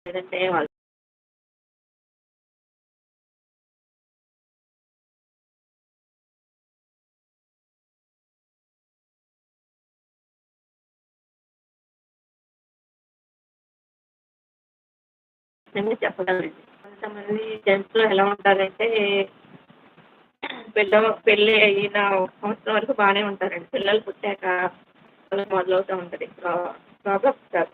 లేదంటే వాళ్ళు నిజంగా చెప్పగలనండి. కొంతమంది జెంట్స్‌లో ఎలా ఉంటారంటే పెళ్లి అయిన ఒక సంవత్సరం వరకు బానే ఉంటారండి. పిల్లలు పుట్టాక వాళ్ళకి మొదలవుతా ఉంటది. ప్రాబ్లమ్స్ కాదు.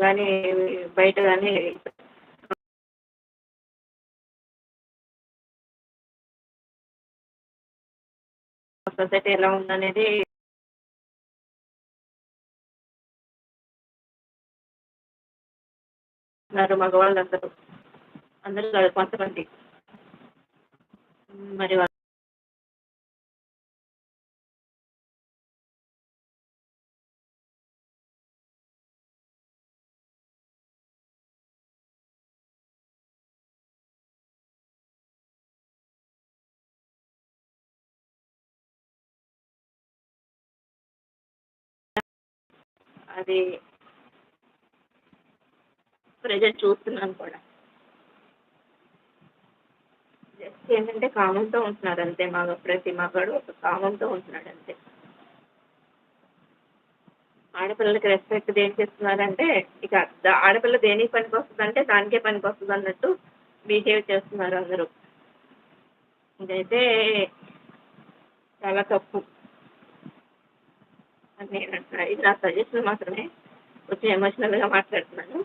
గానీ బయట గానీ సొసైటీ ఎలా ఉందనేది మగవాళ్ళందరూ. అందరూ కాదు కొంతమంది. మరి అది ప్రెజెంట్ చూస్తున్నాను కూడా. జస్ట్ ఏంటంటే కామంతో ఉంటున్నారంతే. ప్రతి మగాడు ఒక కామంతో ఉంటున్నాడంతే. ఆడపిల్లలకి రెస్పెక్ట్ దేనికి ఇస్తున్నారంటే, ఇక ఆడపిల్ల దేనికి పనికొస్తదంటే దానికే పనికొస్తదన్నట్టు బిహేవ్ చేస్తున్నారు అందరూ. ఇదైతే చాలా తప్పు అని నేనంటున్నా. ఇది నా సజెషన్ మాత్రమే. కొంచెం ఎమోషనల్‌గా మాట్లాడుతున్నాను.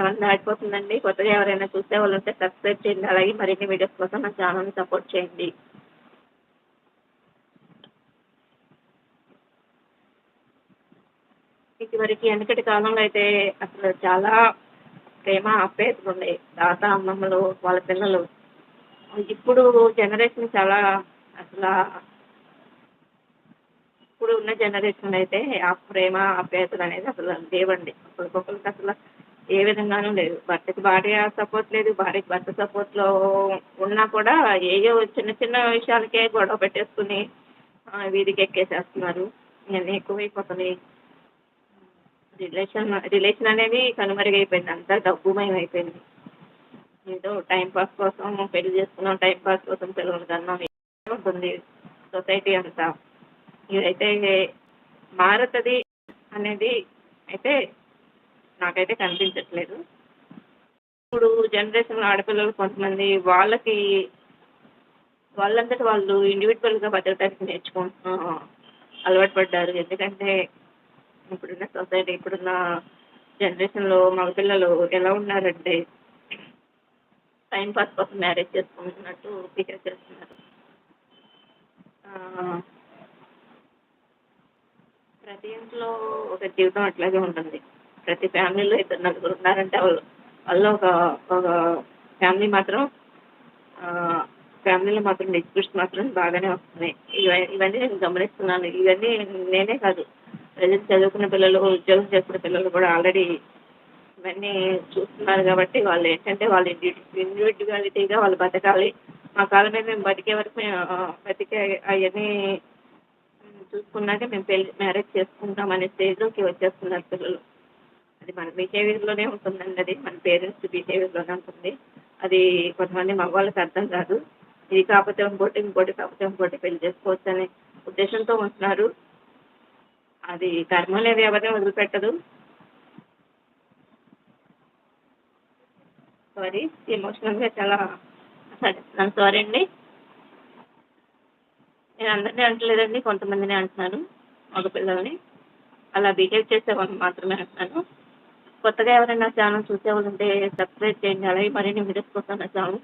7 దాటిపోతుందండి. కొత్తగా ఎవరైనా చూసేవాళ్ళుంటే సబ్స్క్రైబ్ చేయండి. అలాగే మరిన్ని వీడియోస్ కోసం నా ఛానెల్‌ని సపోర్ట్ చేయండి. ఇదివరకి వెనకటి కాలంలో అయితే అసలు చాలా ప్రేమ ఆప్యాయతలుండేయి. తాత, అమ్మమ్మలు, వాళ్ళ పిల్లలు. ఇప్పుడు జనరేషన్ చాలా అసలా ఇప్పుడు ఉన్న జనరేషన్‌లో అయితే ఆ ప్రేమ, ఆప్యాయతలనేది అసలు లేవండి. ఒకళ్ళకొకళ్ళకి అసల ఏ విధంగానూ లేదు. భర్తకి భార్య సపోర్ట్ లేదు. భార్యకి భర్త సపోర్ట్‌లో ఉన్నా కూడా ఏయో చిన్న చిన్న విషయాలకే గొడవ పెట్టేసుకొని వీధికెక్కేసేస్తున్నారు. ఇయన్నీ ఎక్కువైపోతున్నాయి. రిలేషన్ అనేది కనుమరుగైపోయింది. అంతా డబ్బుమయం అయిపోయింది. ఏదో టైమ్ పాస్ కోసం పెళ్లి చేసుకున్నాం, టైమ్ పాస్ కోసం పిల్లల్ని కన్నాం ఇదే ఉంటుంది సొసైటీ అంతా. ఇదైతే మారతది అనేది అయితే నాకైతే కనిపించట్లేదు. ఇప్పుడు జనరేషన్‌లో ఆడపిల్లలు కొంతమంది వాళ్ళంతట వాళ్ళు ఇండివిడ్యువల్‌గా బతకడానికి అలవాటు పడ్డారు. ఎందుకంటే ఇప్పుడున్న జనరేషన్‌లో మగపిల్లలు ఎలా ఉన్నారంటే టైమ్ పాస్ కోసం మ్యారేజ్ చేసుకుంటున్నట్టు బిహేవ్ చేస్తున్నారు. ఆహ్, ప్రతి ఇంట్లో ఒక జీవితం అట్లాగే ఉంటుంది. ప్రతి ఫ్యామిలీలో ఇద్దరు నలుగురు ఉన్నారంటే వాళ్ళలో ఒక ఫ్యామిలీ మాత్రం ఆహ్, ఫ్యామిలీలో మాత్రం డిస్ప్యూట్స్ మాత్రం బాగానే వస్తున్నాయి. ఇవన్నీ నేను గమనిస్తున్నాను. ఇవన్నీ నేనే కాదు. ప్రజెంట్ చదువుకున్న పిల్లలు, ఉద్యోగం చేస్తున్న పిల్లలు కూడా ఆల్రెడీ ఇవన్నీ చూస్తున్నారు కాబట్టి వాళ్ళేంటంటే వాళ్ళ ఇండివిడ్యువాలిటీగా వాళ్ళు బతకాలి. మా కాళ్ళ మీద మేము బతికే వరకు బతికే అయన్నీ చూసుకున్నాకే మేము మ్యారేజ్ చేసుకుంటాం అనే స్టేజ్‌లోకి వచ్చేస్తున్నారు పిల్లలు. అది మన బిహేవియర్‌లోనే ఉంటుందండి అది. మన పేరెంట్స్ బిహేవియర్‌లోనే ఉంటుంది. అది కొంతమంది మగవాళ్ళకి అర్థం కాదు. ఇది కాకపోతే ఇంకోటి, ఇంకోటి కాకపోతే ఇంకోటి పెళ్లి చేసుకోవచ్చనే ఉద్దేశంతో ఉంటున్నారు. అది కర్మ అనేది ఎవరిని వదిలిపెట్టదు. సారీ ఎమోషనల్‌గా చాలా మాట్లాడేస్తున్నాను. సారీ అండి. నేను అందరిని అంటలేదండి. కొంతమందినే అంటున్నాను. మగ పిల్లల్ని. అలా బిహేవ్ చేసేవాళ్ళని మాత్రమే అంటున్నాను. కొత్తగా ఎవరైనా ఛానెల్ చూసేవాళ్ళుంటే సబ్స్క్రైబ్ చేయండి. అలాగే మరిన్ని వీడియోస్ కోసం నా ఛానెల్